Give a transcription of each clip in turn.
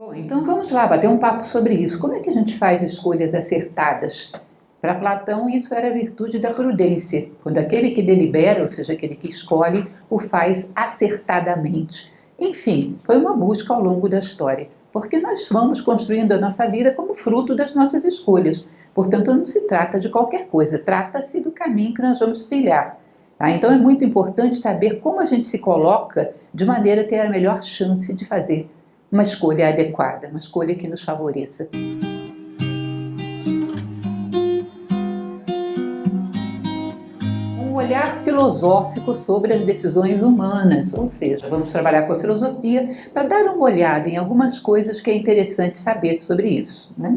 Bom, então vamos lá bater um papo sobre isso. Como é que a gente faz escolhas acertadas? Para Platão, isso era a virtude da prudência, quando aquele que delibera, ou seja, aquele que escolhe, o faz acertadamente. Enfim, foi uma busca ao longo da história, porque nós vamos construindo a nossa vida como fruto das nossas escolhas. Portanto, não se trata de qualquer coisa, trata-se do caminho que nós vamos trilhar. Tá? Então é muito importante saber como a gente se coloca de maneira a ter a melhor chance de fazer uma escolha adequada, uma escolha que nos favoreça. Um olhar filosófico sobre as decisões humanas, ou seja, vamos trabalhar com a filosofia para dar uma olhada em algumas coisas que é interessante saber sobre isso, né?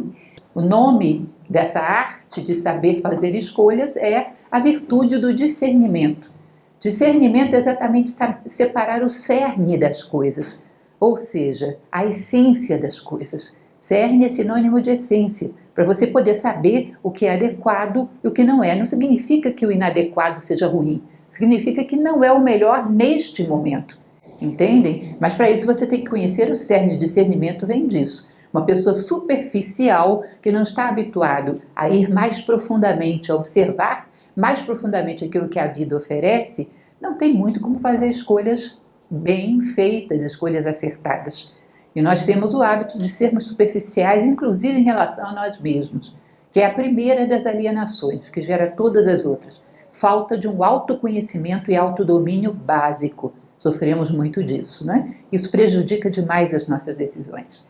O nome dessa arte de saber fazer escolhas é a virtude do discernimento. Discernimento é exatamente separar o cerne das coisas, ou seja, a essência das coisas. Cerne é sinônimo de essência, para você poder saber o que é adequado e o que não é. Não significa que o inadequado seja ruim, significa que não é o melhor neste momento, entendem? Mas para isso você tem que conhecer o cerne. Discernimento vem disso. Uma pessoa superficial que não está habituado a ir mais profundamente, a observar mais profundamente aquilo que a vida oferece, não tem muito como fazer escolhas bem feitas, escolhas acertadas. E nós temos o hábito de sermos superficiais, inclusive em relação a nós mesmos, que é a primeira das alienações, que gera todas as outras. Falta de um autoconhecimento e autodomínio básico. Sofremos muito disso, né? Isso prejudica demais as nossas decisões.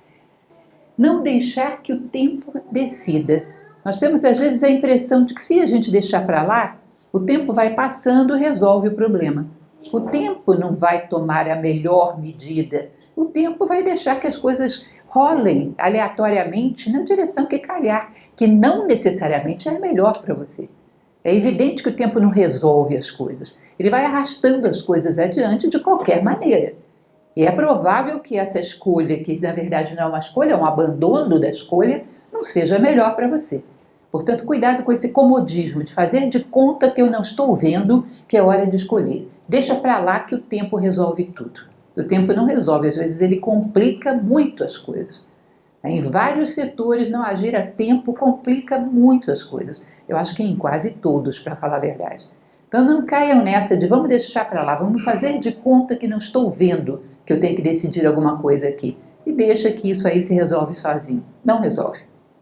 Não deixar que o tempo decida. Nós temos às vezes a impressão de que se a gente deixar para lá, o tempo vai passando e resolve o problema. O tempo não vai tomar a melhor medida. O tempo vai deixar que as coisas rolem aleatoriamente na direção que calhar, que não necessariamente é a melhor para você. É evidente que o tempo não resolve as coisas. Ele vai arrastando as coisas adiante de qualquer maneira. E é provável que essa escolha, que na verdade não é uma escolha, é um abandono da escolha, não seja melhor para você. Portanto, cuidado com esse comodismo de fazer de conta que eu não estou vendo que é hora de escolher. Deixa para lá que o tempo resolve tudo. O tempo não resolve, às vezes ele complica muito as coisas. Em vários setores, não agir a tempo complica muito as coisas. Eu acho que em quase todos, para falar a verdade. Então não caiam nessa de vamos deixar para lá, vamos fazer de conta que não estou vendo que eu tenho que decidir alguma coisa aqui. E deixa que isso aí se resolve sozinho. Não resolve.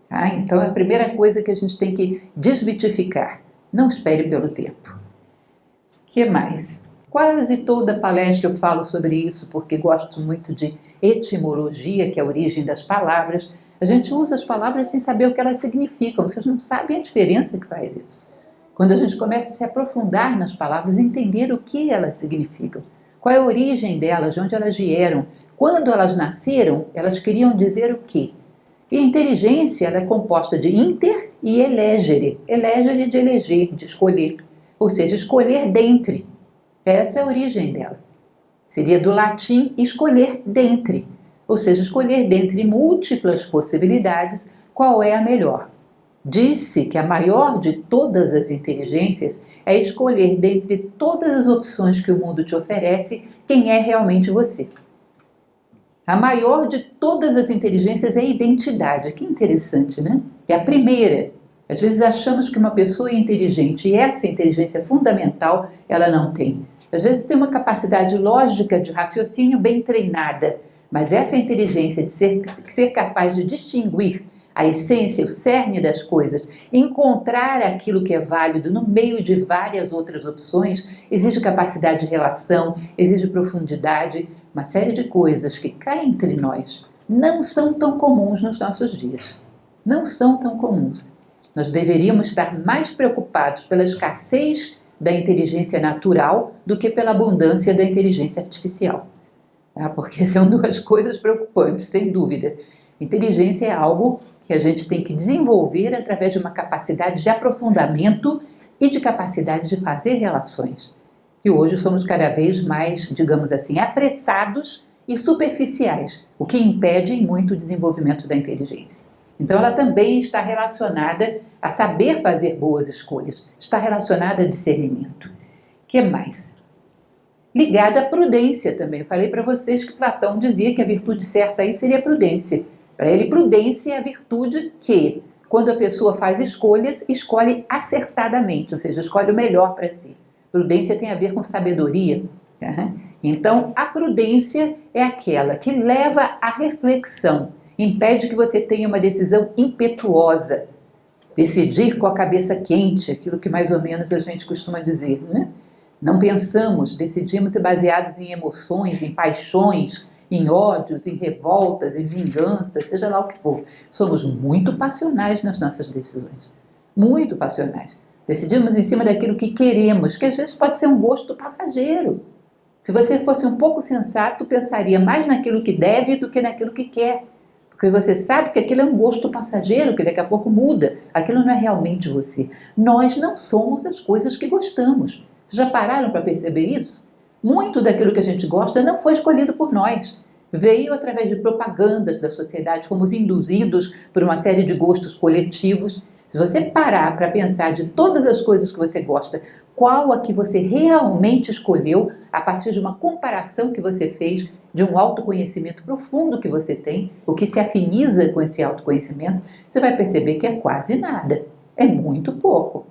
Tá? Então é a primeira coisa que a gente tem que desmitificar. Não espere pelo tempo. O que mais? Quase toda palestra eu falo sobre isso, porque gosto muito de etimologia, que é a origem das palavras. A gente usa as palavras sem saber o que elas significam. Vocês não sabem a diferença que faz isso. Quando a gente começa a se aprofundar nas palavras, entender o que elas significam, qual é a origem delas, de onde elas vieram, quando elas nasceram, elas queriam dizer o quê? E a inteligência ela é composta de inter e elegere. Elegere de eleger, de escolher. Ou seja, escolher dentre. Essa é a origem dela. Seria do latim escolher dentre. Ou seja, escolher dentre múltiplas possibilidades qual é a melhor. Disse que a maior de todas as inteligências é escolher dentre todas as opções que o mundo te oferece quem é realmente você. A maior de todas as inteligências é a identidade. Que interessante, né? É a primeira. Às vezes achamos que uma pessoa é inteligente e essa inteligência fundamental ela não tem. Às vezes tem uma capacidade lógica de raciocínio bem treinada, mas essa inteligência de ser capaz de distinguir a essência, o cerne das coisas, encontrar aquilo que é válido no meio de várias outras opções, exige capacidade de relação, exige profundidade, uma série de coisas que cá entre nós não são tão comuns nos nossos dias. Não são tão comuns. Nós deveríamos estar mais preocupados pela escassez da inteligência natural do que pela abundância da inteligência artificial. Porque são duas coisas preocupantes, sem dúvida. Inteligência é algo que a gente tem que desenvolver através de uma capacidade de aprofundamento e de capacidade de fazer relações. E hoje somos cada vez mais, digamos assim, apressados e superficiais, o que impede muito o desenvolvimento da inteligência. Então ela também está relacionada a saber fazer boas escolhas, está relacionada a discernimento. O que mais? ligada à prudência também. Eu falei para vocês que Platão dizia que a virtude certa aí seria a prudência. Para ele, prudência é a virtude que, quando a pessoa faz escolhas, escolhe acertadamente, ou seja, escolhe o melhor para si. Prudência tem a ver com sabedoria. Tá? Então, a prudência é aquela que leva à reflexão, impede que você tenha uma decisão impetuosa, decidir com a cabeça quente, aquilo que mais ou menos a gente costuma dizer, né? Não pensamos, decidimos baseados em emoções, em paixões, em ódios, em revoltas, em vinganças, seja lá o que for. Somos muito passionais nas nossas decisões, muito passionais. Decidimos em cima daquilo que queremos, que às vezes pode ser um gosto passageiro. Se você fosse um pouco sensato, pensaria mais naquilo que deve do que naquilo que quer. Porque você sabe que aquilo é um gosto passageiro, que daqui a pouco muda. Aquilo não é realmente você. Nós não somos as coisas que gostamos. Vocês já pararam para perceber isso? Muito daquilo que a gente gosta não foi escolhido por nós. Veio através de propagandas da sociedade, fomos induzidos por uma série de gostos coletivos. Se você parar para pensar de todas as coisas que você gosta, qual a que você realmente escolheu a partir de uma comparação que você fez, de um autoconhecimento profundo que você tem, o que se afiniza com esse autoconhecimento, você vai perceber que é quase nada, é muito pouco.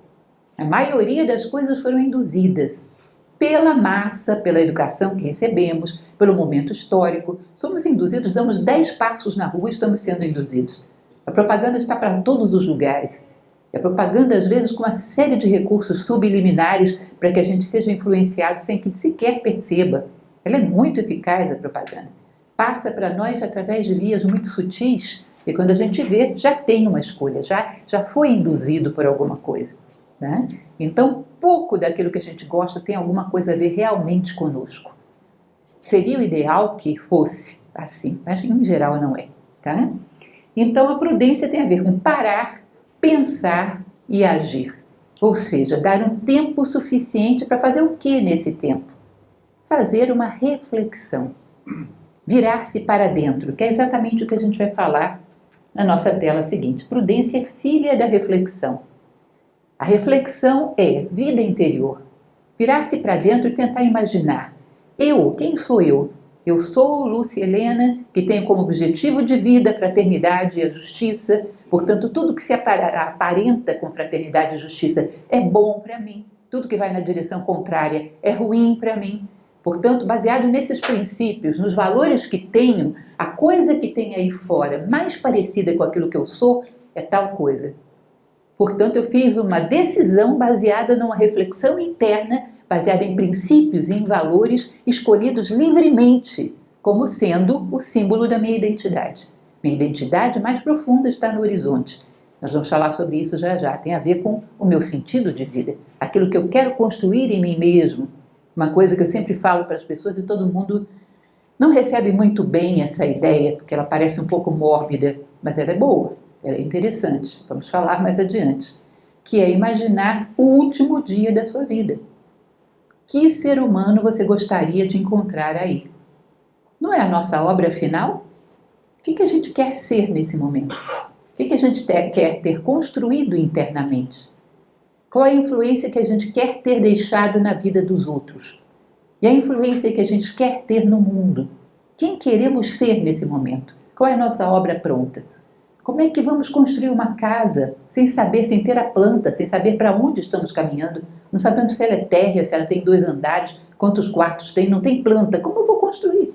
A maioria das coisas foram induzidas pela massa, pela educação que recebemos, pelo momento histórico. Somos induzidos, damos 10 passos na rua e estamos sendo induzidos. A propaganda está para todos os lugares. E a propaganda, às vezes, com uma série de recursos subliminares para que a gente seja influenciado sem que sequer perceba. Ela é muito eficaz, a propaganda. Passa para nós através de vias muito sutis e quando a gente vê, já tem uma escolha, já foi induzido por alguma coisa. Né? Então, pouco daquilo que a gente gosta tem alguma coisa a ver realmente conosco. Seria o ideal que fosse assim, mas em geral não é. Tá? Então, a prudência tem a ver com parar, pensar e agir. Ou seja, dar um tempo suficiente para fazer o que nesse tempo? Fazer uma reflexão. Virar-se para dentro, que é exatamente o que a gente vai falar na nossa tela seguinte. Prudência é filha da reflexão. A reflexão é vida interior. Virar-se para dentro e tentar imaginar. Quem sou eu? Eu sou Lúcia Helena, que tenho como objetivo de vida a fraternidade e a justiça. Portanto, tudo que se aparenta com fraternidade e justiça é bom para mim. Tudo que vai na direção contrária é ruim para mim. Portanto, baseado nesses princípios, nos valores que tenho, a coisa que tem aí fora mais parecida com aquilo que eu sou é tal coisa. Portanto, eu fiz uma decisão baseada numa reflexão interna, baseada em princípios e em valores escolhidos livremente, como sendo o símbolo da minha identidade. Minha identidade mais profunda está no horizonte. Nós vamos falar sobre isso já já. Tem a ver com o meu sentido de vida, aquilo que eu quero construir em mim mesmo. Uma coisa que eu sempre falo para as pessoas e todo mundo não recebe muito bem essa ideia, porque ela parece um pouco mórbida, mas ela é boa. Ela é interessante, vamos falar mais adiante, que é imaginar o último dia da sua vida. Que ser humano você gostaria de encontrar aí? Não é a nossa obra final? O que a gente quer ser nesse momento? O que a gente quer ter construído internamente? Qual é a influência que a gente quer ter deixado na vida dos outros? E a influência que a gente quer ter no mundo? Quem queremos ser nesse momento? Qual é a nossa obra pronta? Como é que vamos construir uma casa sem saber, sem ter a planta, sem saber para onde estamos caminhando, não sabendo se ela é térrea, se ela tem 2 andares, quantos quartos tem, não tem planta? Como eu vou construir?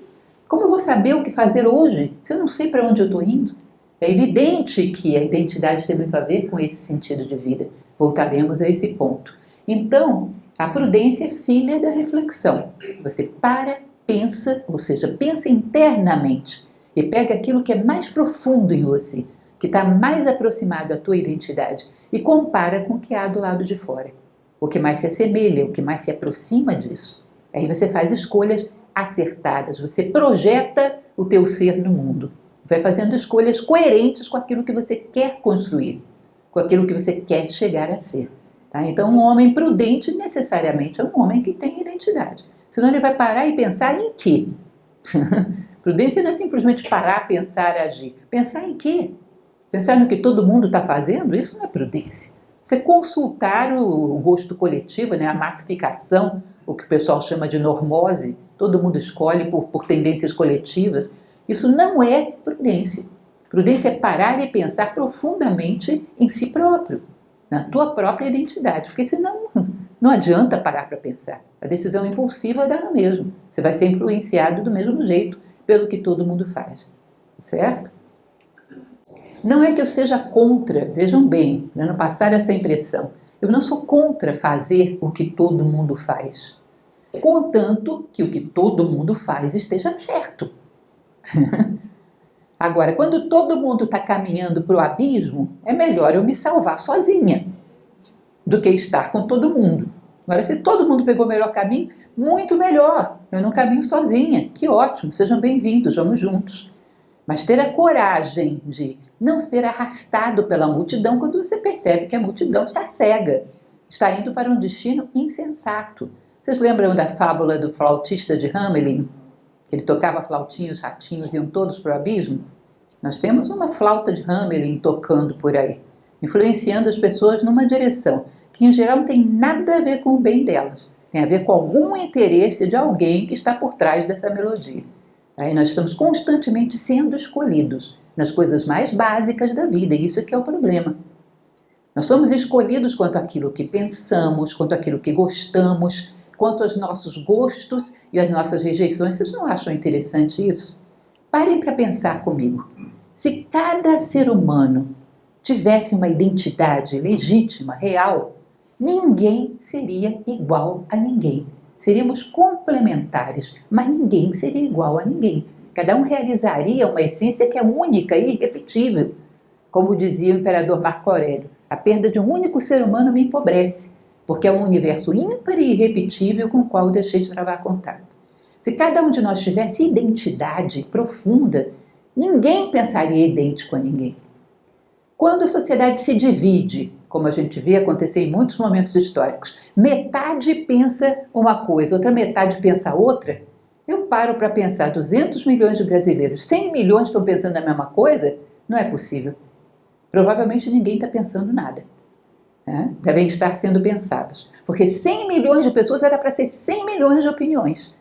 Como eu vou saber o que fazer hoje, se eu não sei para onde eu estou indo? É evidente que a identidade tem muito a ver com esse sentido de vida. Voltaremos a esse ponto. Então, a prudência é filha da reflexão. Você para, pensa, ou seja, pensa internamente e pega aquilo que é mais profundo em você, que está mais aproximado à tua identidade e compara com o que há do lado de fora. O que mais se assemelha, o que mais se aproxima disso. Aí você faz escolhas acertadas, você projeta o teu ser no mundo. Vai fazendo escolhas coerentes com aquilo que você quer construir, com aquilo que você quer chegar a ser. Tá? Então, um homem prudente necessariamente é um homem que tem identidade. Senão ele vai parar e pensar em quê? Prudência não é simplesmente parar, pensar, agir. Pensar em quê? Pensar no que todo mundo está fazendo? Isso não é prudência. Você consultar o gosto coletivo, né, a massificação, o que o pessoal chama de normose, todo mundo escolhe por tendências coletivas, isso não é prudência. Prudência é parar e pensar profundamente em si próprio, na tua própria identidade, porque senão não adianta parar para pensar. A decisão impulsiva dá no mesmo. Você vai ser influenciado do mesmo jeito pelo que todo mundo faz, certo? Não é que eu seja contra, vejam bem, para não passar essa impressão, eu não sou contra fazer o que todo mundo faz, contanto que o que todo mundo faz esteja certo. Agora, quando todo mundo está caminhando para o abismo, é melhor eu me salvar sozinha do que estar com todo mundo. Agora, se todo mundo pegou o melhor caminho, muito melhor. Eu não caminho sozinha. Que ótimo, sejam bem-vindos, vamos juntos. Mas ter a coragem de não ser arrastado pela multidão quando você percebe que a multidão está cega, está indo para um destino insensato. Vocês lembram da fábula do flautista de Hamelin? Ele tocava flautinha, os ratinhos iam todos para o abismo. Nós temos uma flauta de Hamelin tocando por aí, influenciando as pessoas numa direção que em geral não tem nada a ver com o bem delas, tem a ver com algum interesse de alguém que está por trás dessa melodia. Aí nós estamos constantemente sendo escolhidos nas coisas mais básicas da vida, e isso é que é o problema. Nós somos escolhidos quanto àquilo que pensamos, quanto àquilo que gostamos, quanto aos nossos gostos e às nossas rejeições. Vocês não acham interessante isso? Parem para pensar comigo. Se cada ser humano tivesse uma identidade legítima, real, ninguém seria igual a ninguém. Seríamos complementares, mas ninguém seria igual a ninguém. Cada um realizaria uma essência que é única e irrepetível. Como dizia o imperador Marco Aurélio, a perda de um único ser humano me empobrece, porque é um universo ímpar e irrepetível com o qual eu deixei de travar contato. Se cada um de nós tivesse identidade profunda, ninguém pensaria idêntico a ninguém. Quando a sociedade se divide, como a gente vê acontecer em muitos momentos históricos, metade pensa uma coisa, outra metade pensa outra, eu paro para pensar, 200 milhões de brasileiros, 100 milhões estão pensando a mesma coisa? Não é possível. Provavelmente ninguém está pensando nada. Devem estar sendo pensados. Porque 100 milhões de pessoas era para ser 100 milhões de opiniões.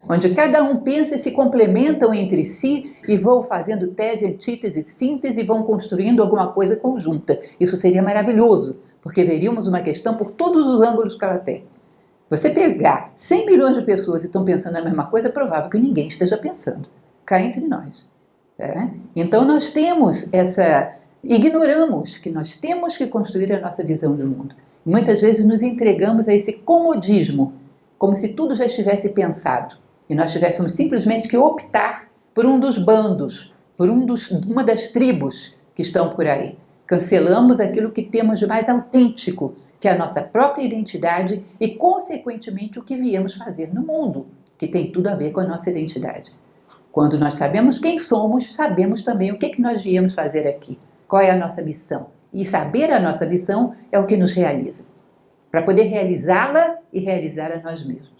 Onde cada um pensa e se complementam entre si e vão fazendo tese, antítese, síntese e vão construindo alguma coisa conjunta. Isso seria maravilhoso, porque veríamos uma questão por todos os ângulos que ela tem. Você pegar 100 milhões de pessoas e estão pensando a mesma coisa, é provável que ninguém esteja pensando. Cá entre nós. Então nós temos ignoramos que nós temos que construir a nossa visão do mundo. Muitas vezes nos entregamos a esse comodismo, como se tudo já estivesse pensado. E nós tivéssemos simplesmente que optar por um dos bandos, por uma das tribos que estão por aí. Cancelamos aquilo que temos de mais autêntico, que é a nossa própria identidade e, consequentemente, o que viemos fazer no mundo, que tem tudo a ver com a nossa identidade. Quando nós sabemos quem somos, sabemos também o que nós viemos fazer aqui, qual é a nossa missão. E saber a nossa missão é o que nos realiza, para poder realizá-la e realizar a nós mesmos.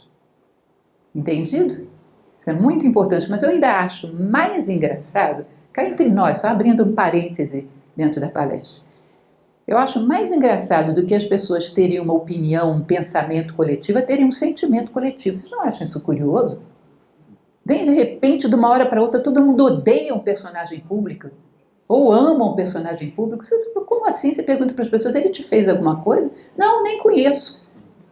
Entendido? Isso é muito importante, mas eu ainda acho mais engraçado, cá entre nós, só abrindo um parêntese dentro da palestra, eu acho mais engraçado do que as pessoas terem uma opinião, um pensamento coletivo, é terem um sentimento coletivo. Vocês não acham isso curioso? De repente, de uma hora para outra, todo mundo odeia um personagem público, ou ama um personagem público. Como assim? Você pergunta para as pessoas, ele te fez alguma coisa? Não, nem conheço.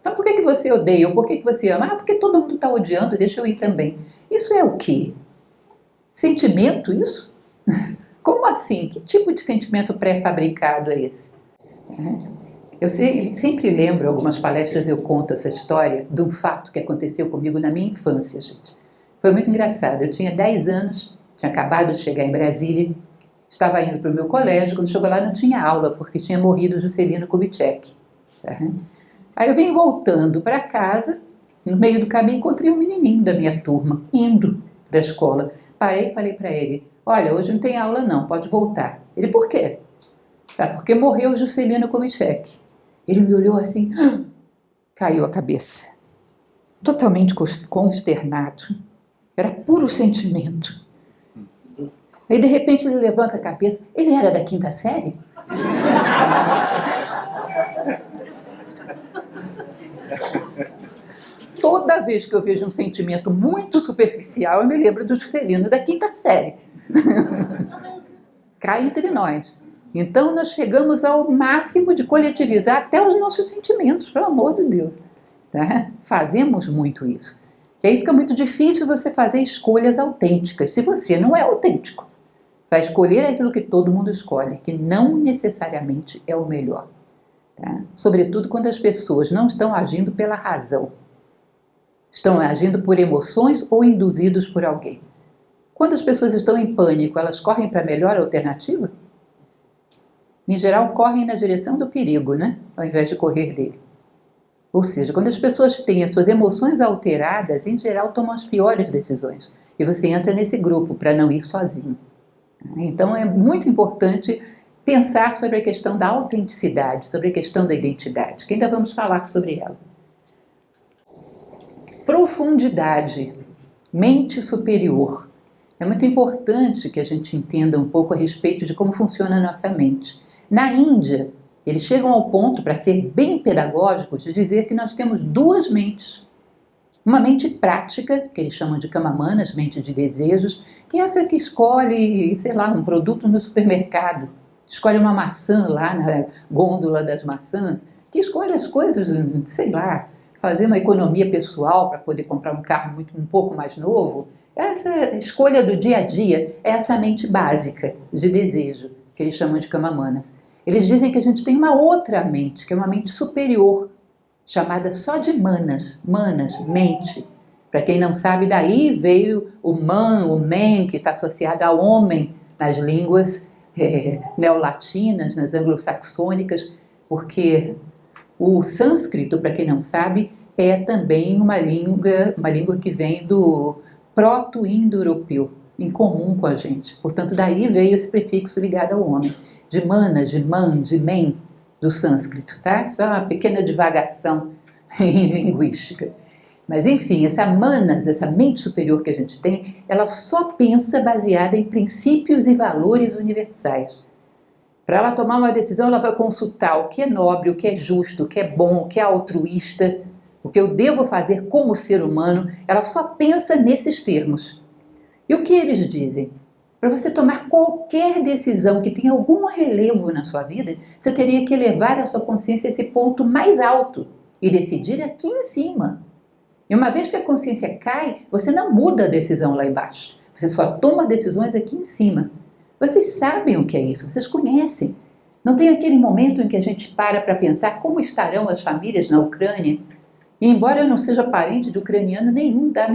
Então por que você odeia? Ou por que você ama? Ah, porque todo mundo está odiando, deixa eu ir também. Isso é o quê? Sentimento, isso? Como assim? Que tipo de sentimento pré-fabricado é esse? Eu sempre lembro, algumas palestras eu conto essa história de um fato que aconteceu comigo na minha infância, gente. Foi muito engraçado. Eu tinha 10 anos, tinha acabado de chegar em Brasília, estava indo para o meu colégio, quando chegou lá não tinha aula, porque tinha morrido Juscelino Kubitschek. Aí eu vim voltando para casa, no meio do caminho encontrei um menininho da minha turma, indo para a escola. Parei e falei para ele, olha, hoje não tem aula não, pode voltar. Ele, por quê? Porque morreu Juscelino Kubitschek. Ele me olhou assim, caiu a cabeça. Totalmente consternado. Era puro sentimento. Aí de repente ele levanta a cabeça, ele era da 5ª série? toda vez que eu vejo um sentimento muito superficial, eu me lembro do Juscelino da quinta série. Cá entre nós. Então nós chegamos ao máximo de coletivizar até os nossos sentimentos, pelo amor de Deus. Tá? Fazemos muito isso. E aí fica muito difícil você fazer escolhas autênticas, se você não é autêntico. Vai escolher aquilo que todo mundo escolhe, que não necessariamente é o melhor. Tá? Sobretudo quando as pessoas não estão agindo pela razão. Estão agindo por emoções ou induzidos por alguém. Quando as pessoas estão em pânico, elas correm para a melhor alternativa? Em geral, correm na direção do perigo, né? Ao invés de correr dele. Ou seja, quando as pessoas têm as suas emoções alteradas, em geral tomam as piores decisões. E você entra nesse grupo para não ir sozinho. Então é muito importante pensar sobre a questão da autenticidade, sobre a questão da identidade, que ainda vamos falar sobre ela. Profundidade, mente superior. É muito importante que a gente entenda um pouco a respeito de como funciona a nossa mente. Na Índia, eles chegam ao ponto, para ser bem pedagógicos, de dizer que nós temos duas mentes. Uma mente prática, que eles chamam de Kamamanas, mente de desejos, que é essa que escolhe, sei lá, um produto no supermercado, escolhe uma maçã lá na gôndola das maçãs, que escolhe as coisas, sei lá, fazer uma economia pessoal para poder comprar um carro um pouco mais novo. Essa escolha do dia a dia é essa mente básica de desejo, que eles chamam de Kamamanas. Eles dizem que a gente tem uma outra mente, que é uma mente superior, chamada só de manas, mente. Para quem não sabe, daí veio o man, o men, que está associado ao homem nas línguas neolatinas, nas anglo-saxônicas, porque o sânscrito, para quem não sabe, é também uma língua que vem do proto-indo-europeu, em comum com a gente. Portanto, daí veio esse prefixo ligado ao homem, de manas, de man, de men, do sânscrito, tá? Só uma pequena divagação em linguística. Mas enfim, essa manas, essa mente superior que a gente tem, ela só pensa baseada em princípios e valores universais. Para ela tomar uma decisão, ela vai consultar o que é nobre, o que é justo, o que é bom, o que é altruísta, o que eu devo fazer como ser humano. Ela só pensa nesses termos. E o que eles dizem? Para você tomar qualquer decisão que tenha algum relevo na sua vida, você teria que elevar a sua consciência a esse ponto mais alto e decidir aqui em cima. E uma vez que a consciência cai, você não muda a decisão lá embaixo. Você só toma decisões aqui em cima. Vocês sabem o que é isso, vocês conhecem. Não tem aquele momento em que a gente para pensar como estarão as famílias na Ucrânia? E embora eu não seja parente de ucraniano nenhum, dá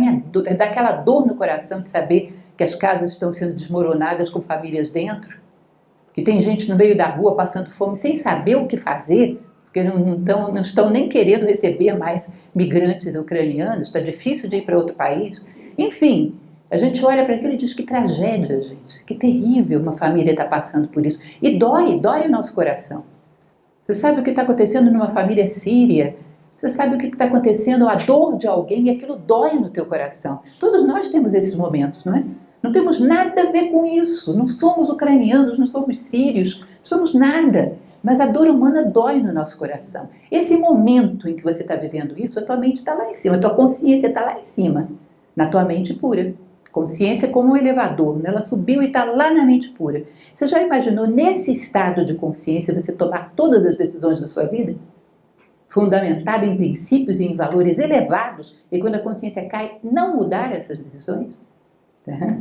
aquela dor no coração de saber que as casas estão sendo desmoronadas com famílias dentro, que tem gente no meio da rua passando fome sem saber o que fazer, porque não estão nem querendo receber mais migrantes ucranianos, está difícil de ir para outro país. Enfim, a gente olha para aquilo e diz que tragédia, gente, que terrível uma família está passando por isso. E dói o nosso coração. Você sabe o que está acontecendo numa família síria? Você sabe o que está acontecendo, a dor de alguém, e aquilo dói no teu coração. Todos nós temos esses momentos, não é? Não temos nada a ver com isso, não somos ucranianos, não somos sírios, não somos nada. Mas a dor humana dói no nosso coração. Esse momento em que você está vivendo isso, a tua mente está lá em cima, a tua consciência está lá em cima, na tua mente pura. Consciência como um elevador, né? Ela subiu e está lá na mente pura. Você já imaginou nesse estado de consciência você tomar todas as decisões da sua vida? Fundamentada em princípios e em valores elevados, e quando a consciência cai, não mudar essas decisões? Tá?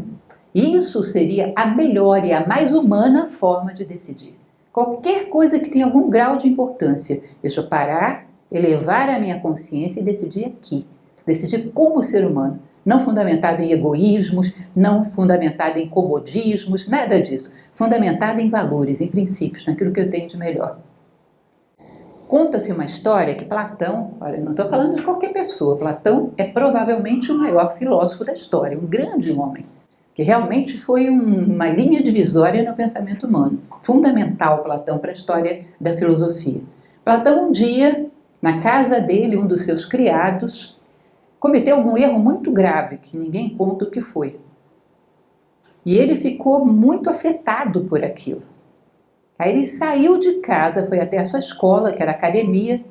Isso seria a melhor e a mais humana forma de decidir. Qualquer coisa que tenha algum grau de importância, deixa eu parar, elevar a minha consciência e decidir aqui. Decidir como ser humano. Não fundamentado em egoísmos, não fundamentado em comodismos, nada disso. Fundamentado em valores, em princípios, naquilo que eu tenho de melhor. Conta-se uma história que Platão, olha, eu não estou falando de qualquer pessoa, Platão é provavelmente o maior filósofo da história, um grande homem, que realmente foi uma linha divisória no pensamento humano, fundamental Platão para a história da filosofia. Platão um dia, na casa dele, um dos seus criados, cometeu um erro muito grave, que ninguém conta o que foi. E ele ficou muito afetado por aquilo. Aí ele saiu de casa, foi até a sua escola, que era a academia,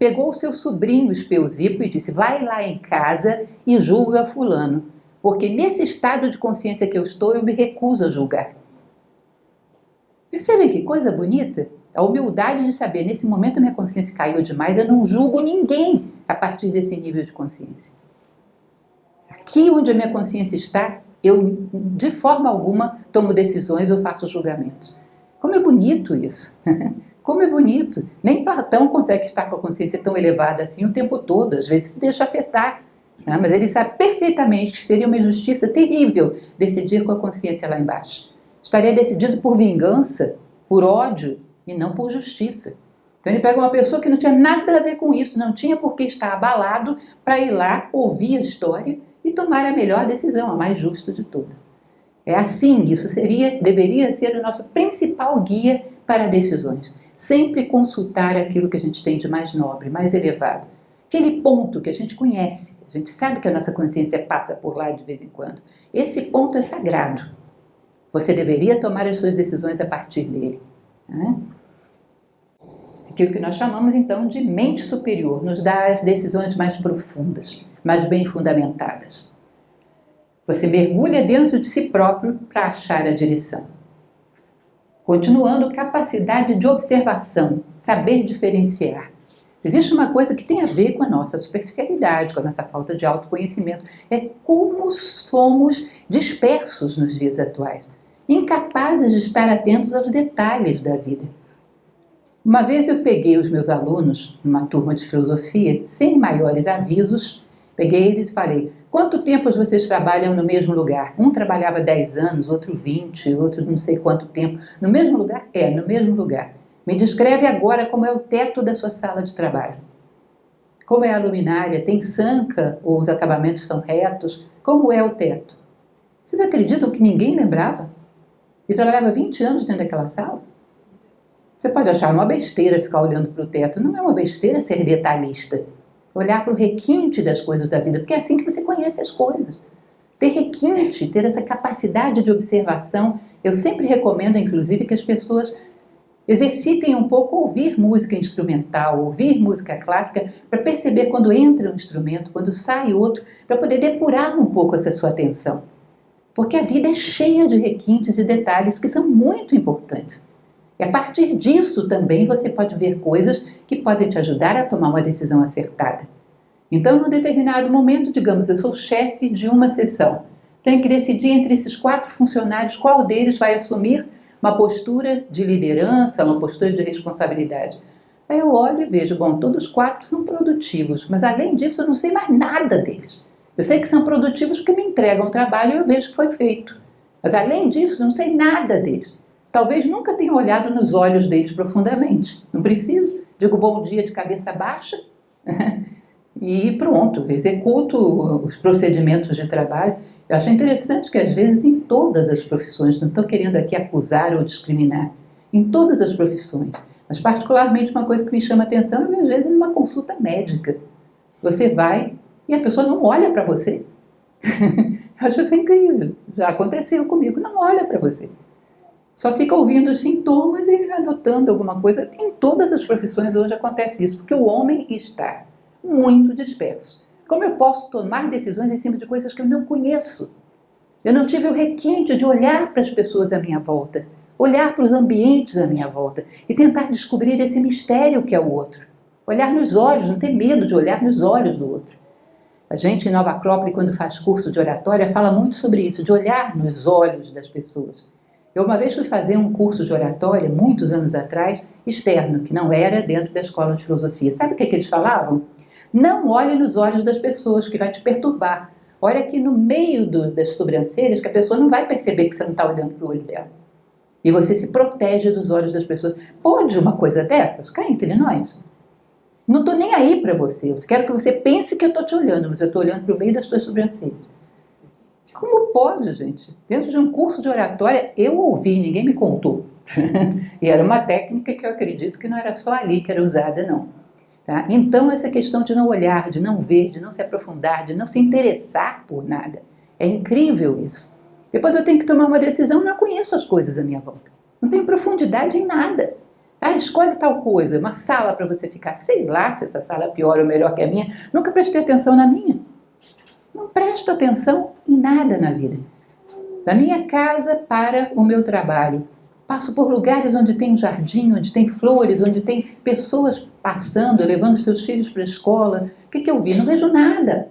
pegou o seu sobrinho Espeusipo e disse: vai lá em casa e julga fulano, porque nesse estado de consciência que eu estou, eu me recuso a julgar. Percebem que coisa bonita? A humildade de saber, nesse momento a minha consciência caiu demais, eu não julgo ninguém a partir desse nível de consciência. Aqui onde a minha consciência está, eu de forma alguma tomo decisões ou faço julgamentos. Como é bonito isso! Como é bonito! Nem Platão consegue estar com a consciência tão elevada assim o tempo todo, às vezes se deixa afetar. Né? Mas ele sabe perfeitamente que seria uma injustiça terrível decidir com a consciência lá embaixo. Estaria decidido por vingança, por ódio e não por justiça. Então ele pega uma pessoa que não tinha nada a ver com isso, não tinha por que estar abalado para ir lá ouvir a história e tomar a melhor decisão, a mais justa de todas. É assim, isso deveria ser o nosso principal guia para decisões. Sempre consultar aquilo que a gente tem de mais nobre, mais elevado. Aquele ponto que a gente conhece, a gente sabe que a nossa consciência passa por lá de vez em quando. Esse ponto é sagrado. Você deveria tomar as suas decisões a partir dele. Né? Aquilo que nós chamamos então de mente superior, nos dá as decisões mais profundas, mais bem fundamentadas. Você mergulha dentro de si próprio para achar a direção. Continuando, capacidade de observação, saber diferenciar. Existe uma coisa que tem a ver com a nossa superficialidade, com a nossa falta de autoconhecimento. É como somos dispersos nos dias atuais, incapazes de estar atentos aos detalhes da vida. Uma vez eu peguei os meus alunos, numa turma de filosofia, sem maiores avisos, peguei eles e falei: quanto tempo vocês trabalham no mesmo lugar? Um trabalhava 10 anos, outro 20, outro não sei quanto tempo. No mesmo lugar? É, no mesmo lugar. Me descreve agora como é o teto da sua sala de trabalho. Como é a luminária? Tem sanca ou os acabamentos são retos? Como é o teto? Vocês acreditam que ninguém lembrava? E trabalhava 20 anos dentro daquela sala? Você pode achar uma besteira ficar olhando para o teto. Não é uma besteira ser detalhista. Olhar para o requinte das coisas da vida, porque é assim que você conhece as coisas. Ter requinte, ter essa capacidade de observação. Eu sempre recomendo, inclusive, que as pessoas exercitem um pouco ouvir música instrumental, ouvir música clássica, para perceber quando entra um instrumento, quando sai outro, para poder depurar um pouco essa sua atenção. Porque a vida é cheia de requintes e detalhes que são muito importantes. E a partir disso também você pode ver coisas que podem te ajudar a tomar uma decisão acertada. Então, num determinado momento, digamos, eu sou chefe de uma seção. Tenho que decidir entre esses 4 funcionários qual deles vai assumir uma postura de liderança, uma postura de responsabilidade. Aí eu olho e vejo, bom, todos 4 são produtivos, mas além disso eu não sei mais nada deles. Eu sei que são produtivos porque me entregam trabalho e eu vejo que foi feito. Mas além disso, não sei nada deles. Talvez nunca tenha olhado nos olhos deles profundamente. Não preciso. Digo bom dia de cabeça baixa e pronto, executo os procedimentos de trabalho. Eu acho interessante que às vezes em todas as profissões, não estou querendo aqui acusar ou discriminar, em todas as profissões, mas particularmente uma coisa que me chama a atenção é às vezes numa consulta médica. Você vai e a pessoa não olha para você. Eu acho isso incrível. Já aconteceu comigo, não olha para você. Só fica ouvindo os sintomas e anotando alguma coisa. Em todas as profissões hoje acontece isso, porque o homem está muito disperso. Como eu posso tomar decisões em cima de coisas que eu não conheço? Eu não tive o requinte de olhar para as pessoas à minha volta, olhar para os ambientes à minha volta e tentar descobrir esse mistério que é o outro. Olhar nos olhos, não ter medo de olhar nos olhos do outro. A gente em Nova Acrópole, quando faz curso de oratória, fala muito sobre isso, de olhar nos olhos das pessoas. Eu uma vez fui fazer um curso de oratória, muitos anos atrás, externo, que não era dentro da escola de filosofia. Sabe o que eles falavam? Não olhe nos olhos das pessoas, que vai te perturbar. Olha aqui no meio das sobrancelhas, que a pessoa não vai perceber que você não está olhando para o olho dela. E você se protege dos olhos das pessoas. Pode uma coisa dessas? Cá entre nós. Não estou nem aí para você. Eu quero que você pense que eu estou te olhando, mas eu estou olhando para o meio das suas sobrancelhas. Como pode, gente? Dentro de um curso de oratória, eu ouvi, ninguém me contou. E era uma técnica que eu acredito que não era só ali que era usada, não. Tá? Então, essa questão de não olhar, de não ver, de não se aprofundar, de não se interessar por nada, é incrível isso. Depois eu tenho que tomar uma decisão, não conheço as coisas à minha volta. Não tenho profundidade em nada. Ah, escolhe tal coisa, uma sala para você ficar. Sei lá se essa sala é pior ou melhor que a minha. Nunca prestei atenção na minha. Não presto atenção em nada na vida. Da minha casa para o meu trabalho. Passo por lugares onde tem um jardim, onde tem flores, onde tem pessoas passando, levando seus filhos para a escola. O que eu vi? Não vejo nada.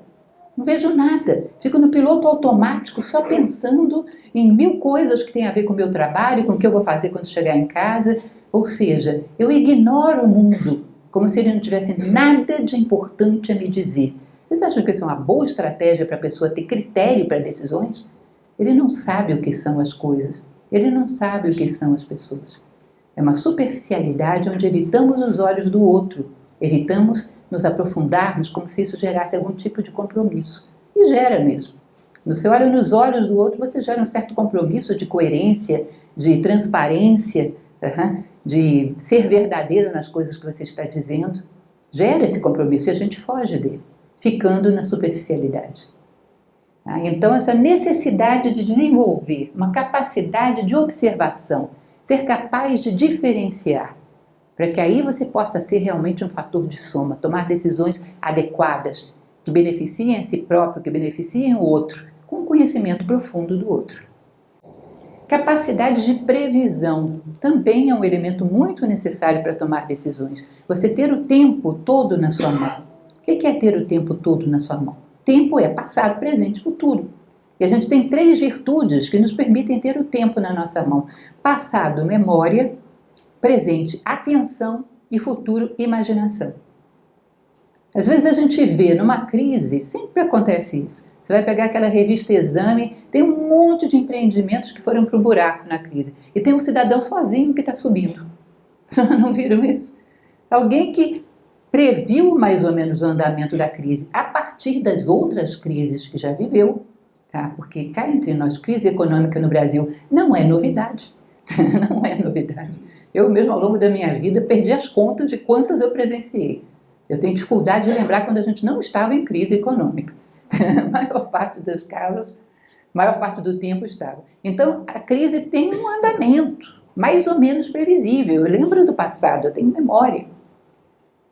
Não vejo nada. Fico no piloto automático só pensando em mil coisas que têm a ver com o meu trabalho, com o que eu vou fazer quando chegar em casa. Ou seja, eu ignoro o mundo, como se ele não tivesse nada de importante a me dizer. Vocês acham que isso é uma boa estratégia para a pessoa ter critério para decisões? Ele não sabe o que são as coisas. Ele não sabe o que são as pessoas. É uma superficialidade onde evitamos os olhos do outro. Evitamos nos aprofundarmos como se isso gerasse algum tipo de compromisso. E gera mesmo. No você olha nos olhos do outro, você gera um certo compromisso de coerência, de transparência, de ser verdadeiro nas coisas que você está dizendo. Gera esse compromisso e a gente foge dele, ficando na superficialidade. Então, essa necessidade de desenvolver uma capacidade de observação, ser capaz de diferenciar, para que aí você possa ser realmente um fator de soma, tomar decisões adequadas, que beneficiem a si próprio, que beneficiem o outro, com conhecimento profundo do outro. Capacidade de previsão também é um elemento muito necessário para tomar decisões. Você ter o tempo todo na sua mão. O que é ter o tempo todo na sua mão? Tempo é passado, presente e futuro. E a gente tem 3 virtudes que nos permitem ter o tempo na nossa mão. Passado, memória; presente, atenção; e futuro, imaginação. Às vezes a gente vê numa crise, sempre acontece isso. Você vai pegar aquela revista Exame, tem um monte de empreendimentos que foram para o buraco na crise. E tem um cidadão sozinho que está subindo. Não viram isso? Alguém que previu mais ou menos o andamento da crise a partir das outras crises que já viveu, tá? Porque cá entre nós, crise econômica no Brasil não é novidade. Não é novidade. Eu mesmo, ao longo da minha vida, perdi as contas de quantas eu presenciei. Eu tenho dificuldade de lembrar quando a gente não estava em crise econômica. A maior parte dos casos, a maior parte do tempo estava. Então, a crise tem um andamento mais ou menos previsível. Eu lembro do passado, eu tenho memória.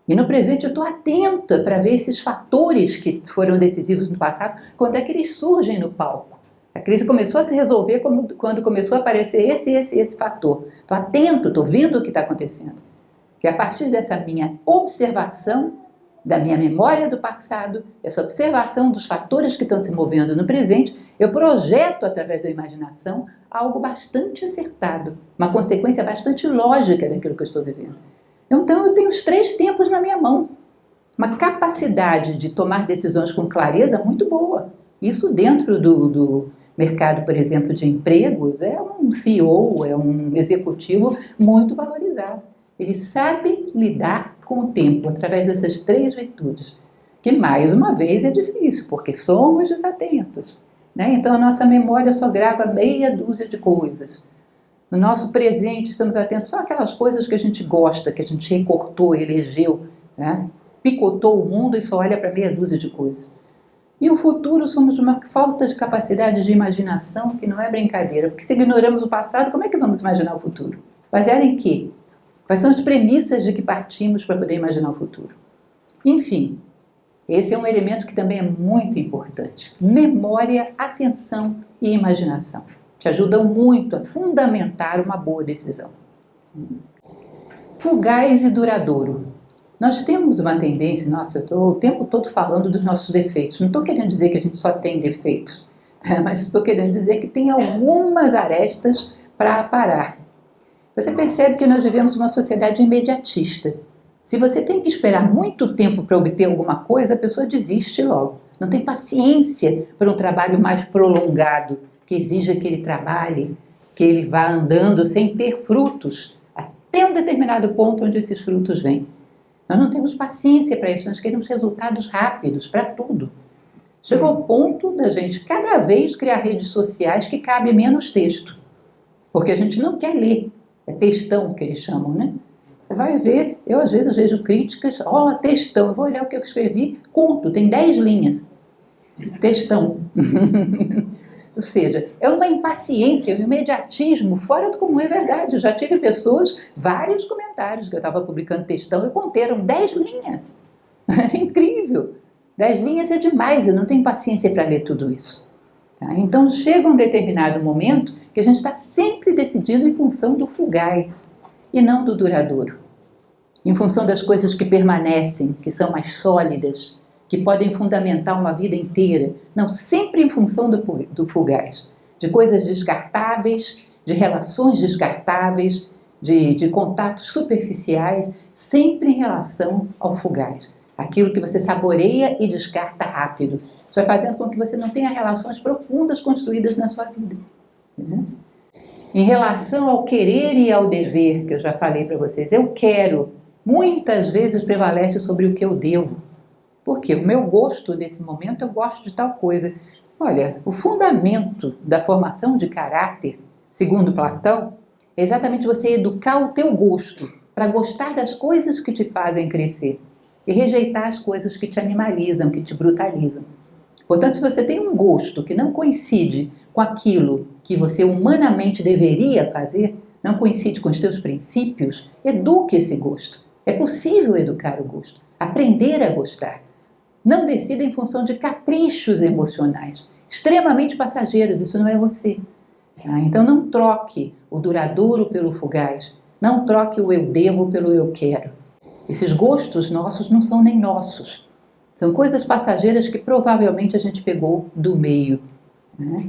E no presente eu estou atenta para ver esses fatores que foram decisivos no passado, quando é que eles surgem no palco. A crise começou a se resolver quando começou a aparecer esse fator. Estou atento, estou vendo o que está acontecendo. Que a partir dessa minha observação, da minha memória do passado, essa observação dos fatores que estão se movendo no presente, eu projeto através da imaginação algo bastante acertado, uma consequência bastante lógica daquilo que eu estou vivendo. Então eu tenho os 3 tempos na minha mão, uma capacidade de tomar decisões com clareza muito boa. Isso dentro do mercado, por exemplo, de empregos, é um CEO, é um executivo muito valorizado. Ele sabe lidar com o tempo através dessas 3 virtudes, que mais uma vez é difícil, porque somos desatentos, né? Então a nossa memória só grava meia dúzia de coisas. No nosso presente estamos atentos só àquelas coisas que a gente gosta, que a gente recortou, elegeu, né? Picotou o mundo e só olha para meia dúzia de coisas. E o futuro somos de uma falta de capacidade de imaginação que não é brincadeira, porque se ignoramos o passado, como é que vamos imaginar o futuro? Baseado em quê? Quais são as premissas de que partimos para poder imaginar o futuro? Enfim, esse é um elemento que também é muito importante. Memória, atenção e imaginação. Te ajudam muito a fundamentar uma boa decisão. Fugaz e duradouro. Nós temos uma tendência, nossa, eu estou o tempo todo falando dos nossos defeitos. Não estou querendo dizer que a gente só tem defeitos, mas estou querendo dizer que tem algumas arestas para aparar. Você percebe que nós vivemos uma sociedade imediatista. Se você tem que esperar muito tempo para obter alguma coisa, a pessoa desiste logo. Não tem paciência para um trabalho mais prolongado, que exija que ele trabalhe, que ele vá andando sem ter frutos, até um determinado ponto onde esses frutos vêm. Nós não temos paciência para isso, nós queremos resultados rápidos para tudo. Chegou ao ponto da gente cada vez criar redes sociais que cabe menos texto, porque a gente não quer ler. É textão que eles chamam, né? Você vai ver, eu às vezes vejo críticas, textão, eu vou olhar o que eu escrevi, curto, tem 10 linhas. Textão. Ou seja, é uma impaciência, um imediatismo fora do comum, é verdade. Eu já tive pessoas, vários comentários que eu estava publicando textão e conteram 10 linhas. É incrível. 10 linhas é demais, eu não tenho paciência para ler tudo isso. Tá? Então chega um determinado momento que a gente está sempre decidindo em função do fugaz e não do duradouro. Em função das coisas que permanecem, que são mais sólidas, que podem fundamentar uma vida inteira. Não, sempre em função do fugaz. De coisas descartáveis, de relações descartáveis, de contatos superficiais, sempre em relação ao fugaz. Aquilo que você saboreia e descarta rápido. Isso vai fazendo com que você não tenha relações profundas construídas na sua vida. Uhum. Em relação ao querer e ao dever, que eu já falei para vocês, eu quero, muitas vezes prevalece sobre o que eu devo. Porque o meu gosto nesse momento, eu gosto de tal coisa. Olha, o fundamento da formação de caráter, segundo Platão, é exatamente você educar o teu gosto para gostar das coisas que te fazem crescer e rejeitar as coisas que te animalizam, que te brutalizam. Portanto, se você tem um gosto que não coincide com aquilo que você humanamente deveria fazer, não coincide com os teus princípios, eduque esse gosto. É possível educar o gosto, aprender a gostar. Não decida em função de caprichos emocionais, extremamente passageiros, isso não é você. Então não troque o duradouro pelo fugaz, não troque o eu devo pelo eu quero. Esses gostos nossos não são nem nossos, são coisas passageiras que provavelmente a gente pegou do meio. Né?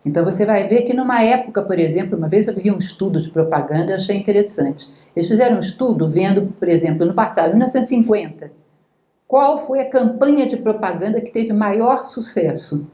Então você vai ver que numa época, por exemplo, uma vez eu vi um estudo de propaganda e achei interessante. Eles fizeram um estudo vendo, por exemplo, no passado, 1950, qual foi a campanha de propaganda que teve maior sucesso?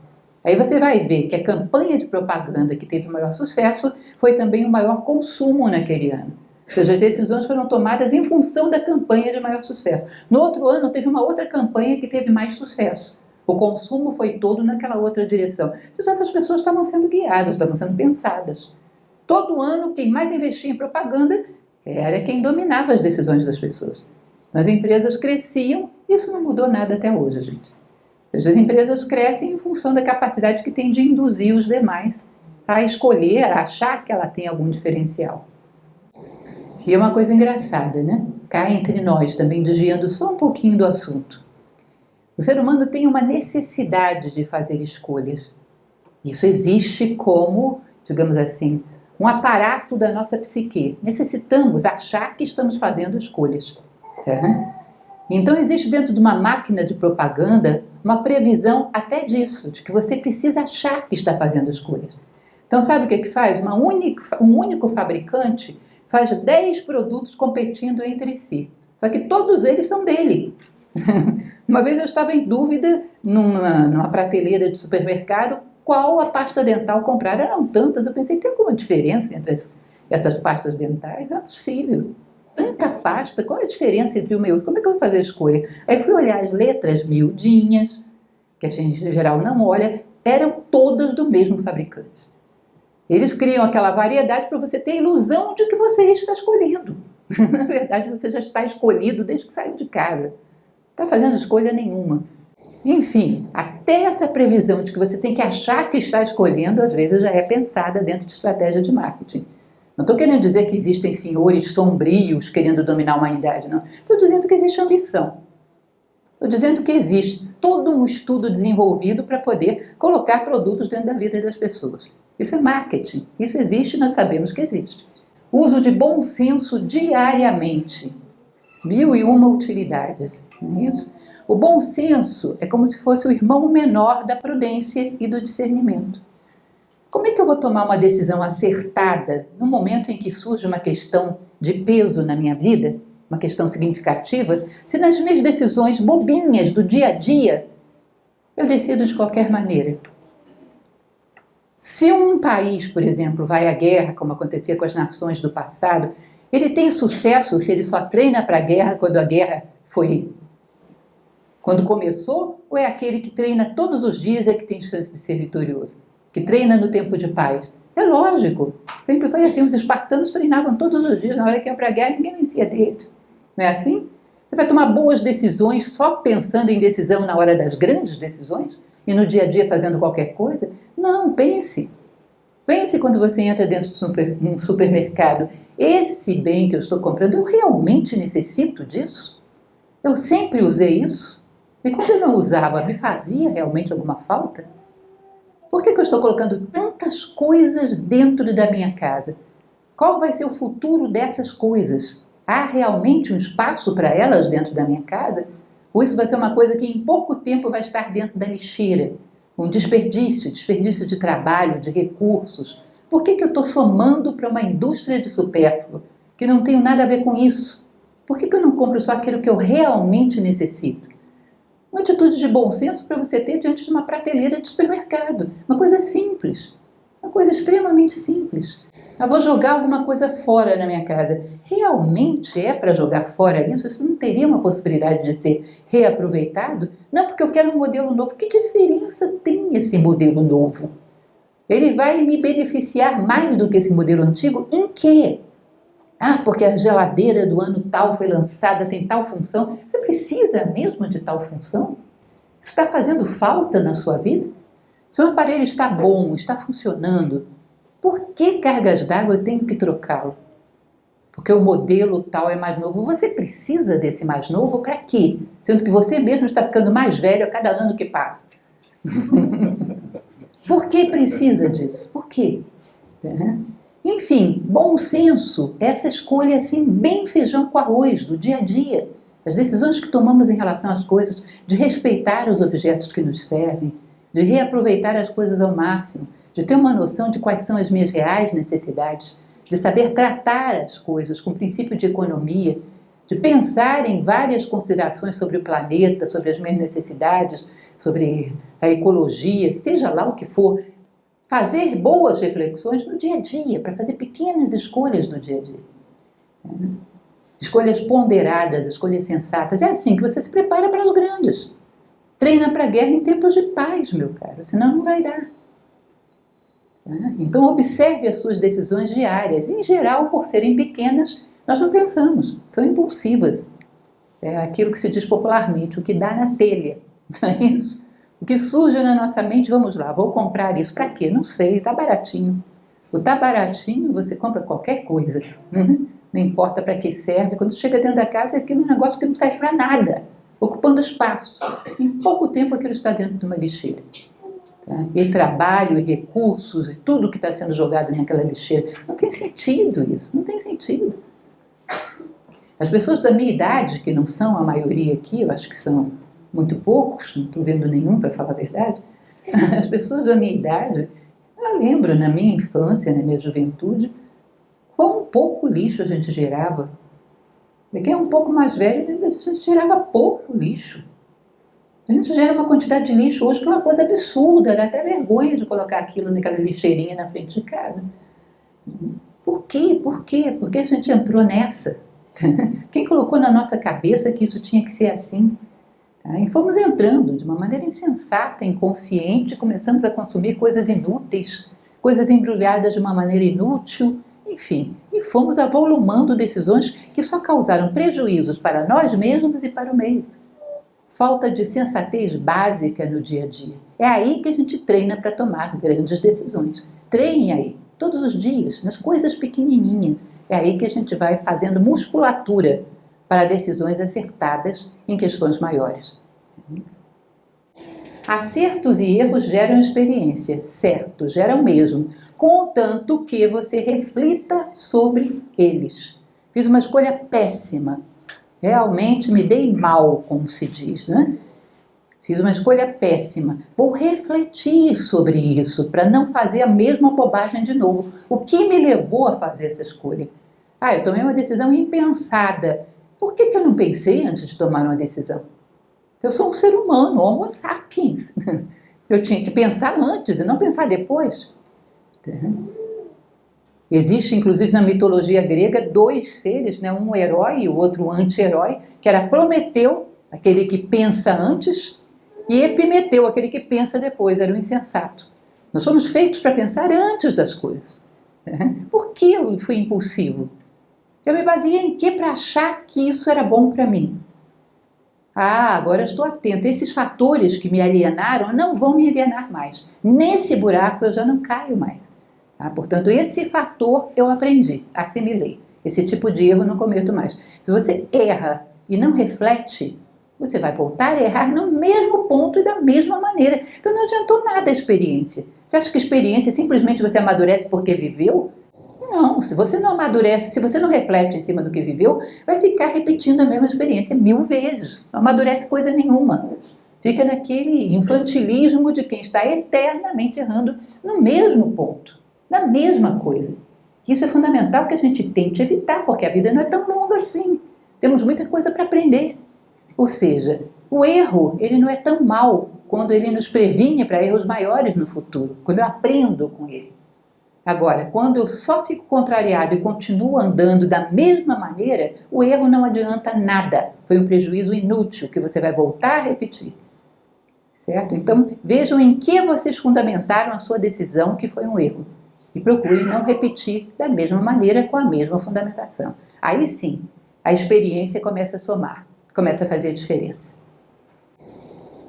Aí você vai ver que a campanha de propaganda que teve maior sucesso foi também o maior consumo naquele ano. Ou seja, as decisões foram tomadas em função da campanha de maior sucesso. No outro ano teve uma outra campanha que teve mais sucesso. O consumo foi todo naquela outra direção. Ou seja, essas pessoas estavam sendo guiadas, estavam sendo pensadas. Todo ano quem mais investia em propaganda era quem dominava as decisões das pessoas. As empresas cresciam, isso não mudou nada até hoje, gente. Ou seja, as empresas crescem em função da capacidade que tem de induzir os demais a escolher, a achar que ela tem algum diferencial. E é uma coisa engraçada, né? Cá entre nós, também desviando só um pouquinho do assunto. O ser humano tem uma necessidade de fazer escolhas. Isso existe como, digamos assim, um aparato da nossa psique. Necessitamos achar que estamos fazendo escolhas. Então existe dentro de uma máquina de propaganda uma previsão até disso, de que você precisa achar que está fazendo escolhas. Então sabe o que faz? Um único fabricante faz 10 produtos competindo entre si, só que todos eles são dele. Uma vez eu estava em dúvida numa prateleira de supermercado qual a pasta dental comprar. Eram tantas, eu pensei, tem alguma diferença entre essas pastas dentais? Não é possível. Tanta pasta, qual é a diferença entre uma e outra? Como é que eu vou fazer a escolha? Aí fui olhar as letras miudinhas, que a gente em geral não olha, eram todas do mesmo fabricante. Eles criam aquela variedade para você ter a ilusão de que você está escolhendo. Na verdade, você já está escolhido desde que saiu de casa. Não está fazendo escolha nenhuma. Enfim, até essa previsão de que você tem que achar que está escolhendo, às vezes já é pensada dentro de estratégia de marketing. Não estou querendo dizer que existem senhores sombrios querendo dominar a humanidade, não. Estou dizendo que existe ambição. Estou dizendo que existe todo um estudo desenvolvido para poder colocar produtos dentro da vida das pessoas. Isso é marketing. Isso existe, nós sabemos que existe. Uso de bom senso diariamente. 1001 utilidades. Não é isso? O bom senso é como se fosse o irmão menor da prudência e do discernimento. Como é que eu vou tomar uma decisão acertada no momento em que surge uma questão de peso na minha vida, uma questão significativa, se nas minhas decisões bobinhas do dia a dia eu decido de qualquer maneira? Se um país, por exemplo, vai à guerra, como acontecia com as nações do passado, ele tem sucesso se ele só treina para a guerra quando começou, ou é aquele que treina todos os dias é que tem chance de ser vitorioso? Que treina no tempo de paz? É lógico, sempre foi assim, os espartanos treinavam todos os dias, na hora que iam para a guerra ninguém vencia deles. Não é assim? Você vai tomar boas decisões só pensando em decisão na hora das grandes decisões? E no dia a dia fazendo qualquer coisa? Não, pense. Pense quando você entra dentro de um supermercado. Esse bem que eu estou comprando, eu realmente necessito disso? Eu sempre usei isso? E quando eu não usava, me fazia realmente alguma falta? Por que eu estou colocando tantas coisas dentro da minha casa? Qual vai ser o futuro dessas coisas? Há realmente um espaço para elas dentro da minha casa? Ou isso vai ser uma coisa que em pouco tempo vai estar dentro da lixeira? Um desperdício de trabalho, de recursos. Por que eu estou somando para uma indústria de supérfluo, que não tem nada a ver com isso? Por que eu não compro só aquilo que eu realmente necessito? Uma atitude de bom senso para você ter diante de uma prateleira de supermercado. Uma coisa simples, uma coisa extremamente simples. Eu vou jogar alguma coisa fora na minha casa. Realmente é para jogar fora isso? Isso não teria uma possibilidade de ser reaproveitado? Não, porque eu quero um modelo novo. Que diferença tem esse modelo novo? Ele vai me beneficiar mais do que esse modelo antigo? Em quê? Ah, porque a geladeira do ano tal foi lançada, tem tal função. Você precisa mesmo de tal função? Isso está fazendo falta na sua vida? Se o aparelho está bom, está funcionando, por que cargas d'água eu tenho que trocá-lo? Porque o modelo tal é mais novo. Você precisa desse mais novo para quê? Sendo que você mesmo está ficando mais velho a cada ano que passa. Por que precisa disso? Por quê? Enfim, bom senso, essa escolha assim, bem feijão com arroz, do dia a dia. As decisões que tomamos em relação às coisas, de respeitar os objetos que nos servem, de reaproveitar as coisas ao máximo, de ter uma noção de quais são as minhas reais necessidades, de saber tratar as coisas com princípio de economia, de pensar em várias considerações sobre o planeta, sobre as minhas necessidades, sobre a ecologia, seja lá o que for. Fazer boas reflexões no dia a dia, para fazer pequenas escolhas no dia a dia. Escolhas ponderadas, escolhas sensatas. É assim que você se prepara para as grandes. Treina para a guerra em tempos de paz, meu caro, senão não vai dar. Então observe as suas decisões diárias. Em geral, por serem pequenas, nós não pensamos, são impulsivas. É aquilo que se diz popularmente, o que dá na telha, não é isso? O que surge na nossa mente, vamos lá, vou comprar isso. Para quê? Não sei, está baratinho. O está baratinho, você compra qualquer coisa. Não importa para que serve. Quando chega dentro da casa, é aquele negócio que não serve para nada, ocupando espaço. Em pouco tempo, aquilo está dentro de uma lixeira. E trabalho, e recursos, e tudo que está sendo jogado naquela lixeira. Não tem sentido isso, não tem sentido. As pessoas da minha idade, que não são a maioria aqui, eu acho que são muito poucos, não estou vendo nenhum para falar a verdade, as pessoas da minha idade, eu lembro na minha infância, na minha juventude, quão pouco lixo a gente gerava. Quem é um pouco mais velho, a gente gerava pouco lixo. A gente gera uma quantidade de lixo hoje que é uma coisa absurda, dá até vergonha de colocar aquilo naquela lixeirinha na frente de casa. Por quê? Por quê? Por que a gente entrou nessa? Quem colocou na nossa cabeça que isso tinha que ser assim? E fomos entrando de uma maneira insensata, inconsciente, começamos a consumir coisas inúteis, coisas embrulhadas de uma maneira inútil, enfim, e fomos avolumando decisões que só causaram prejuízos para nós mesmos e para o meio. Falta de sensatez básica no dia a dia. É aí que a gente treina para tomar grandes decisões. Treine aí, todos os dias, nas coisas pequenininhas. É aí que a gente vai fazendo musculatura para decisões acertadas em questões maiores. Acertos e erros geram experiência, certo, geram mesmo, contanto que você reflita sobre eles. Fiz uma escolha péssima, realmente me dei mal, como se diz, né? Fiz uma escolha péssima, vou refletir sobre isso para não fazer a mesma bobagem de novo. O que me levou a fazer essa escolha? Eu tomei uma decisão impensada. Por que eu não pensei antes de tomar uma decisão? Eu sou um ser humano, homo sapiens. Eu tinha que pensar antes e não pensar depois. Existe, inclusive, na mitologia grega, dois seres, né? Um herói e o outro anti-herói, que era Prometeu, aquele que pensa antes, e Epimeteu, aquele que pensa depois, era o insensato. Nós somos feitos para pensar antes das coisas. Por que eu fui impulsivo? Eu me baseei em quê para achar que isso era bom para mim? Ah, agora eu estou atenta. Esses fatores que me alienaram não vão me alienar mais. Nesse buraco eu já não caio mais. Tá? Portanto, esse fator eu aprendi, assimilei. Esse tipo de erro eu não cometo mais. Se você erra e não reflete, você vai voltar a errar no mesmo ponto e da mesma maneira. Então não adiantou nada a experiência. Você acha que a experiência simplesmente você amadurece porque viveu? Não, se você não amadurece, se você não reflete em cima do que viveu, vai ficar repetindo a mesma experiência 1000 vezes. Não amadurece coisa nenhuma. Fica naquele infantilismo de quem está eternamente errando no mesmo ponto, na mesma coisa. Isso é fundamental que a gente tente evitar, porque a vida não é tão longa assim. Temos muita coisa para aprender. Ou seja, o erro, ele não é tão mal quando ele nos previne para erros maiores no futuro, quando eu aprendo com ele. Agora, quando eu só fico contrariado e continuo andando da mesma maneira, o erro não adianta nada. Foi um prejuízo inútil que você vai voltar a repetir. Certo? Então, vejam em que vocês fundamentaram a sua decisão que foi um erro. E procurem não repetir da mesma maneira com a mesma fundamentação. Aí sim, a experiência começa a somar, começa a fazer a diferença.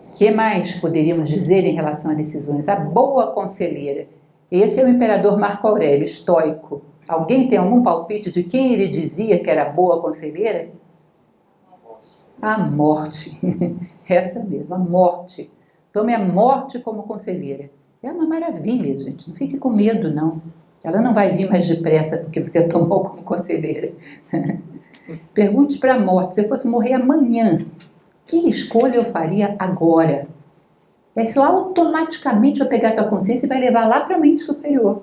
O que mais poderíamos dizer em relação a decisões? A boa conselheira. Esse é o imperador Marco Aurélio, estoico. Alguém tem algum palpite de quem ele dizia que era boa conselheira? A morte. Essa mesmo, a morte. Tome a morte como conselheira. É uma maravilha, gente. Não fique com medo, não. Ela não vai vir mais depressa porque você a tomou como conselheira. Pergunte para a morte, se eu fosse morrer amanhã, que escolha eu faria agora? Isso automaticamente vai pegar a tua consciência e vai levar lá para a mente superior.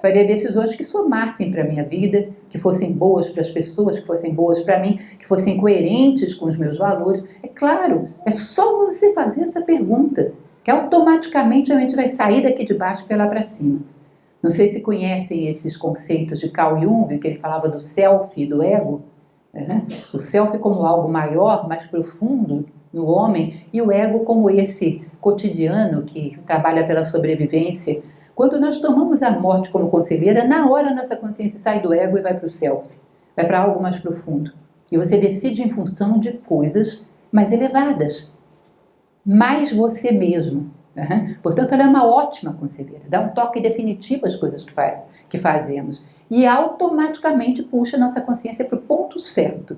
Faria decisões que somassem para a minha vida, que fossem boas para as pessoas, que fossem boas para mim, que fossem coerentes com os meus valores. É claro, é só você fazer essa pergunta, que automaticamente a mente vai sair daqui de baixo e vai lá para cima. Não sei se conhecem esses conceitos de Carl Jung, que ele falava do self e do ego. O self como algo maior, mais profundo no homem, e o ego como esse cotidiano que trabalha pela sobrevivência. Quando nós tomamos a morte como conselheira, na hora a nossa consciência sai do ego e vai para o self, vai para algo mais profundo. E você decide em função de coisas mais elevadas, mais você mesmo. Portanto, ela é uma ótima conselheira, dá um toque definitivo às coisas que fazemos e automaticamente puxa a nossa consciência para o ponto certo.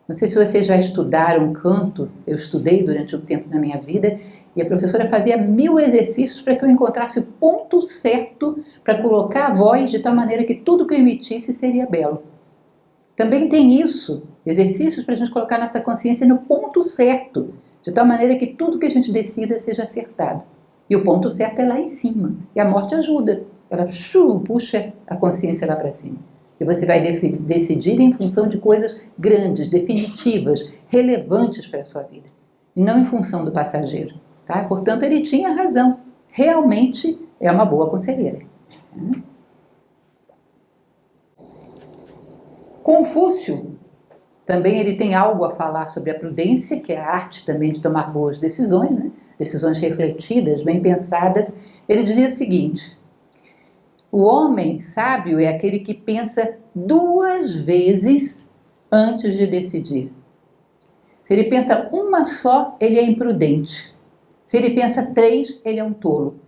Não sei se vocês já estudaram canto, eu estudei durante um tempo na minha vida e a professora fazia 1000 exercícios para que eu encontrasse o ponto certo para colocar a voz de tal maneira que tudo que eu emitisse seria belo. Também tem isso, exercícios para a gente colocar nossa consciência no ponto certo, de tal maneira que tudo que a gente decida seja acertado. E o ponto certo é lá em cima. E a morte ajuda. Ela puxa a consciência lá para cima. E você vai decidir em função de coisas grandes, definitivas, relevantes para a sua vida. E não em função do passageiro. Tá? Portanto, ele tinha razão. Realmente é uma boa conselheira. Confúcio. Também ele tem algo a falar sobre a prudência, que é a arte também de tomar boas decisões, né? Decisões refletidas, bem pensadas. Ele dizia o seguinte: o homem sábio é aquele que pensa 2 vezes antes de decidir. Se ele pensa uma só, ele é imprudente. Se ele pensa 3, ele é um tolo.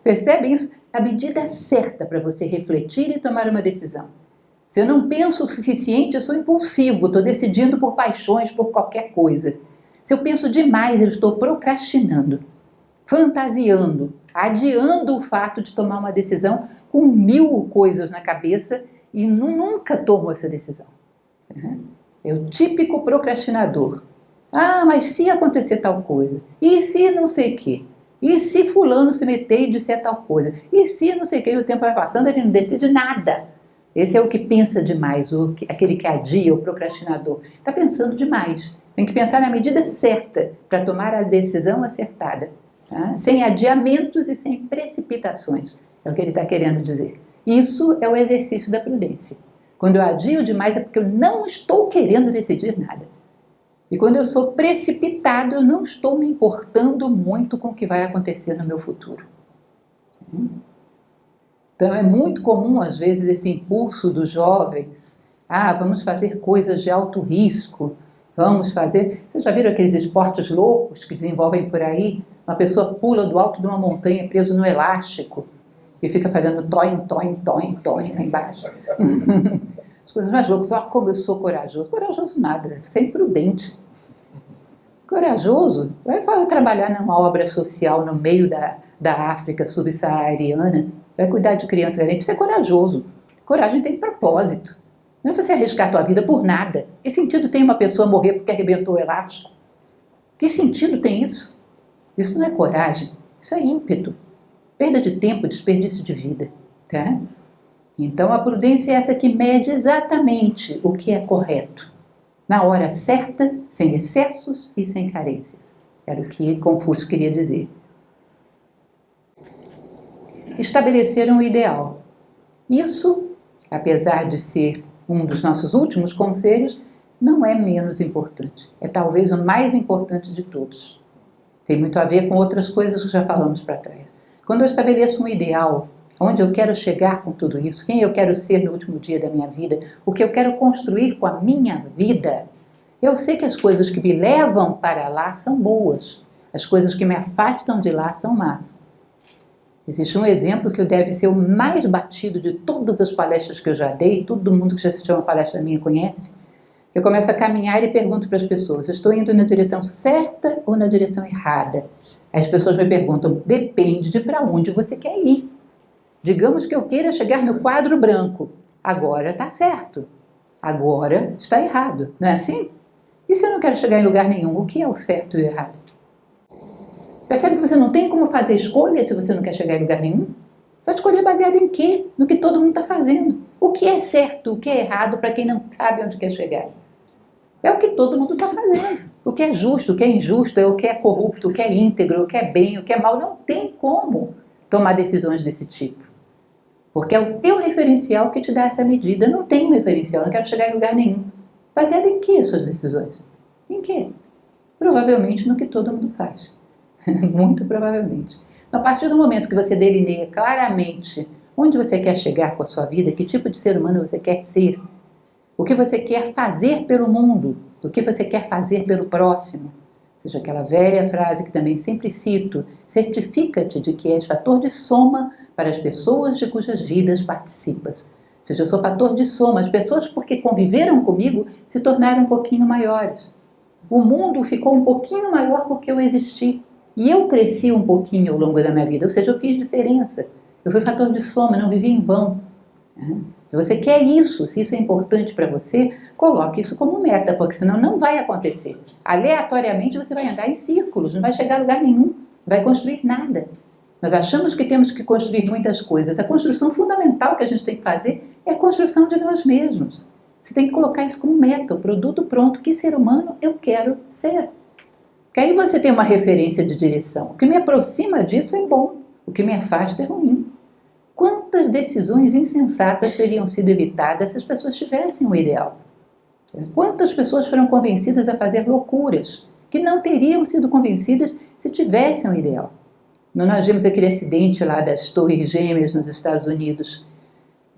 Percebe isso? A medida certa para você refletir e tomar uma decisão. Se eu não penso o suficiente, eu sou impulsivo, estou decidindo por paixões, por qualquer coisa. Se eu penso demais, eu estou procrastinando, fantasiando, adiando o fato de tomar uma decisão com 1000 coisas na cabeça e nunca tomo essa decisão. É o típico procrastinador. Ah, mas se acontecer tal coisa? E se não sei o quê? E se fulano se meter e disser tal coisa? E se não sei o quê? E o tempo vai passando, ele não decide nada. Esse é o que pensa demais, aquele que adia, o procrastinador. Está pensando demais. Tem que pensar na medida certa para tomar a decisão acertada. Tá? Sem adiamentos e sem precipitações. É o que ele está querendo dizer. Isso é o exercício da prudência. Quando eu adio demais é porque eu não estou querendo decidir nada. E quando eu sou precipitado, eu não estou me importando muito com o que vai acontecer no meu futuro. Então é muito comum, às vezes, esse impulso dos jovens. Ah, vamos fazer coisas de alto risco. Vamos fazer... Vocês já viram aqueles esportes loucos que desenvolvem por aí? Uma pessoa pula do alto de uma montanha preso no elástico e fica fazendo toim, toim, toim, toim lá embaixo. As coisas mais loucas. Olha como eu sou corajoso. Corajoso nada, ser imprudente. Corajoso vai trabalhar numa obra social no meio da África subsaariana, vai cuidar de criança carente. Isso é corajoso. Coragem tem propósito. Não é você arriscar a tua vida por nada. Que sentido tem uma pessoa morrer porque arrebentou o elástico? Que sentido tem isso? Isso não é coragem, isso é ímpeto. Perda de tempo, desperdício de vida. Tá? Então a prudência é essa que mede exatamente o que é correto. Na hora certa, sem excessos e sem carências. Era o que Confúcio queria dizer. Estabelecer um ideal. Isso, apesar de ser um dos nossos últimos conselhos, não é menos importante. É talvez o mais importante de todos. Tem muito a ver com outras coisas que já falamos para trás. Quando eu estabeleço um ideal, onde eu quero chegar com tudo isso, quem eu quero ser no último dia da minha vida, o que eu quero construir com a minha vida, eu sei que as coisas que me levam para lá são boas, as coisas que me afastam de lá são más. Existe um exemplo que deve ser o mais batido de todas as palestras que eu já dei, todo mundo que já assistiu a uma palestra minha conhece. Eu começo a caminhar e pergunto para as pessoas, eu estou indo na direção certa ou na direção errada? As pessoas me perguntam, depende de para onde você quer ir. Digamos que eu queira chegar no quadro branco, agora está certo, agora está errado, não é assim? E se eu não quero chegar em lugar nenhum, o que é o certo e o errado? Percebe que você não tem como fazer escolha se você não quer chegar em lugar nenhum? Você vai escolher baseado em quê? No que todo mundo está fazendo. O que é certo, o que é errado para quem não sabe onde quer chegar? É o que todo mundo está fazendo. O que é justo, o que é injusto, é o que é corrupto, o que é íntegro, o que é bem, o que é mal. Não tem como tomar decisões desse tipo. Porque é o teu referencial que te dá essa medida. Eu não tenho referencial, não quero chegar em lugar nenhum. Baseado em que suas decisões? Em quê? Provavelmente no que todo mundo faz. Muito provavelmente. A partir do momento que você delineia claramente onde você quer chegar com a sua vida, que tipo de ser humano você quer ser, o que você quer fazer pelo mundo, o que você quer fazer pelo próximo, seja aquela velha frase que também sempre cito, certifica-te de que és fator de soma para as pessoas de cujas vidas participas. Ou seja, eu sou fator de soma, as pessoas porque conviveram comigo se tornaram um pouquinho maiores. O mundo ficou um pouquinho maior porque eu existi. E eu cresci um pouquinho ao longo da minha vida, ou seja, eu fiz diferença. Eu fui fator de soma, não vivi em vão. Se você quer isso, se isso é importante para você, coloque isso como meta, porque senão não vai acontecer. Aleatoriamente você vai andar em círculos, não vai chegar a lugar nenhum, não vai construir nada. Nós achamos que temos que construir muitas coisas. A construção fundamental que a gente tem que fazer é a construção de nós mesmos. Você tem que colocar isso como meta, o produto pronto. Que ser humano eu quero ser? Porque aí você tem uma referência de direção. O que me aproxima disso é bom, o que me afasta é ruim. Quantas decisões insensatas teriam sido evitadas se as pessoas tivessem um ideal? Quantas pessoas foram convencidas a fazer loucuras que não teriam sido convencidas se tivessem um ideal? Nós vimos aquele acidente lá das Torres Gêmeas nos Estados Unidos,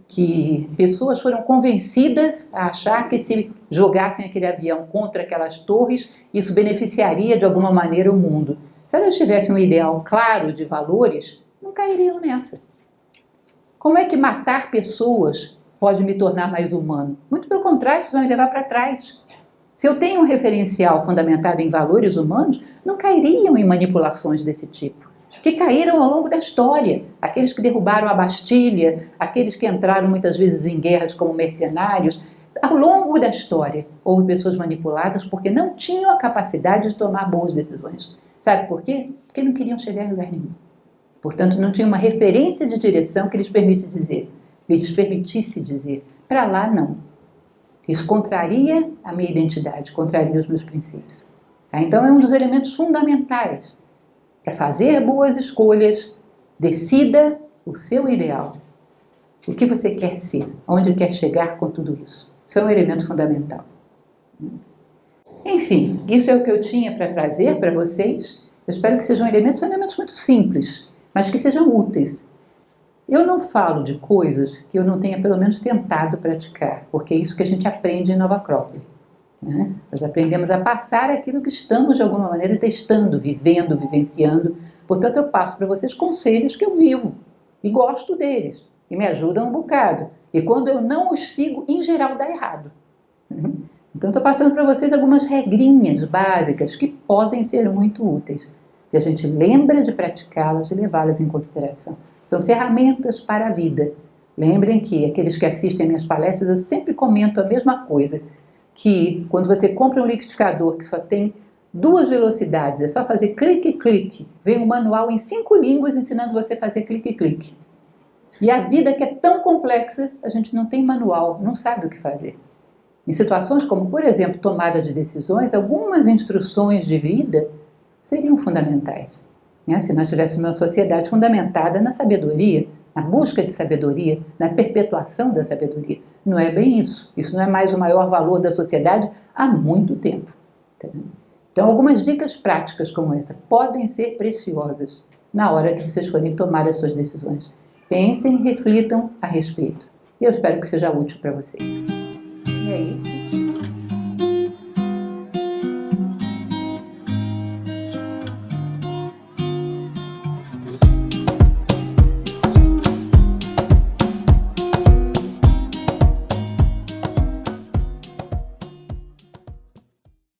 que pessoas foram convencidas a achar que se jogassem aquele avião contra aquelas torres, isso beneficiaria de alguma maneira o mundo. Se elas tivessem um ideal claro de valores, não cairiam nessa. Como é que matar pessoas pode me tornar mais humano? Muito pelo contrário, isso vai me levar para trás. Se eu tenho um referencial fundamentado em valores humanos, não cairiam em manipulações desse tipo. Que caíram ao longo da história, aqueles que derrubaram a Bastilha, aqueles que entraram muitas vezes em guerras como mercenários, ao longo da história houve pessoas manipuladas porque não tinham a capacidade de tomar boas decisões. Sabe por quê? Porque não queriam chegar em lugar nenhum. Portanto, não tinha uma referência de direção que lhes permitisse dizer, para lá não. Isso contraria a minha identidade, contraria os meus princípios. Então é um dos elementos fundamentais. Para fazer boas escolhas, decida o seu ideal. O que você quer ser, onde quer chegar com tudo isso. Isso é um elemento fundamental. Enfim, isso é o que eu tinha para trazer para vocês. Eu espero que sejam elementos muito simples, mas que sejam úteis. Eu não falo de coisas que eu não tenha pelo menos tentado praticar, porque é isso que a gente aprende em Nova Acrópole. né? Nós aprendemos a passar aquilo que estamos, de alguma maneira, testando, vivendo, vivenciando. Portanto, eu passo para vocês conselhos que eu vivo e gosto deles e me ajudam um bocado. E quando eu não os sigo, em geral, dá errado. Então, estou passando para vocês algumas regrinhas básicas que podem ser muito úteis, se a gente lembra de praticá-las e levá-las em consideração. São ferramentas para a vida. Lembrem que aqueles que assistem minhas palestras, eu sempre comento a mesma coisa, que quando você compra um liquidificador que só tem 2 velocidades, é só fazer clique, clique, vem um manual em 5 línguas ensinando você a fazer clique, clique. E a vida que é tão complexa, a gente não tem manual, não sabe o que fazer. Em situações como, por exemplo, tomada de decisões, algumas instruções de vida seriam fundamentais, né? Se nós tivéssemos uma sociedade fundamentada na sabedoria, na busca de sabedoria, na perpetuação da sabedoria. Não é bem isso. Isso não é mais o maior valor da sociedade há muito tempo. Então, algumas dicas práticas como essa podem ser preciosas na hora que vocês forem tomar as suas decisões. Pensem e reflitam a respeito. E eu espero que seja útil para vocês. E é isso.